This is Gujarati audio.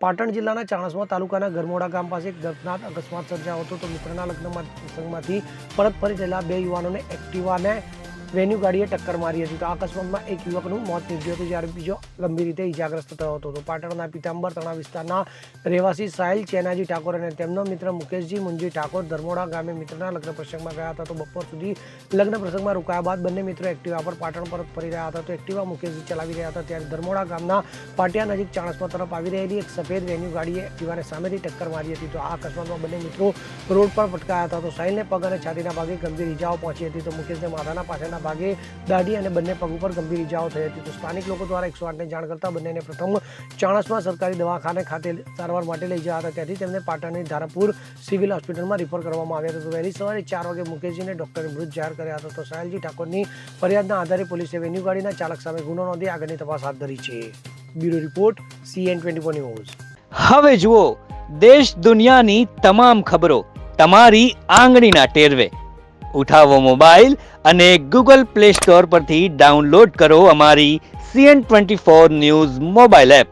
પાટણ જિલ્લાના ચાણસ્મા તાલુકાના ગરમોડા ગામ પાસે એક દર્દનાક અકસ્માત સર્જાયો હતો. તો મિત્રના લગ્નમાં પ્રસંગમાંથી પરત ફરી રહેલા બે યુવાનોને એક્ટિવાને વેન્યુ ગાડીએ ટક્કર મારી હતી. તો આ અકસ્માતમાં એક યુવકનું મોત નીપજ્યું હતું, જ્યારે બીજો ગંભીર રીતે ઇજાગ્રસ્ત થયો હતો. તો પાટણના પીતાંબર તણા વિસ્તારના રહેવાસી સાહિલ ચેનાજી ઠાકોર અને તેમનો મિત્ર મુકેશજી મુંજી ઠાકોર ધર્મોડા ગામે મિત્રના લગ્ન પ્રસંગમાં ગયા હતા. તો બપોર સુધી લગ્ન પ્રસંગમાં રોકાયા બાદ બંને મિત્રો એક્ટિવા પર પાટણ પરત ફરી રહ્યા હતા. તો એક્ટિવા મુકેશજી ચલાવી રહ્યા હતા, ત્યારે ધર્મોડા ગામના પાટિયા નજીક ચાણસ્મા તરફ આવી રહેલી એક સફેદ વેન્યુ ગાડીએ એક્ટિવાને સામેથી ટક્કર મારી હતી. તો આ અકસ્માતમાં બંને મિત્રો રોડ પર પટકાયા હતા. તો સાહિલને પગ અને છાતીના ભાગે ગંભીર ઇજાઓ પહોંચી હતી. તો મુકેશને માથાના પાછળના ભાગે દાઢી અને બંને પગ ઉપર ગંભીર ઇજાઓ થઈ હતી. તો સ્થાનિક લોકો દ્વારા 108ને જાણ કરતા બંનેને પ્રથમ ચાણસ્મા સરકારી દવાખાને ખાતે સારવાર માટે લઈ જવા હતા. ત્યાંથી તેમને પાટણની ધારાપુર સિવિલ હોસ્પિટલમાં રિફર કરવામાં આવ્યા હતા. તો વહેલી સવારે 4 વાગે મુકેશજીને ડોક્ટરે મૃત જાહેર કર્યા હતા. તો સાહિલજી ઠાકોરની ફરિયાદના આધારે પોલીસે વેન્યુ ગાડીના ચાલક સામે ગુનો નોંધી આગળની તપાસ હાથ ધરી છે. Bureau report CN24 news. હવે જુઓ દેશ દુનિયાની તમામ ખબરો તમારી આંગળીના ટેરવે. ઉઠાવો મોબાઈલ અને Google Play Store પરથી ડાઉનલોડ કરો અમારી CN24 ન્યૂઝ મોબાઈલ એપ.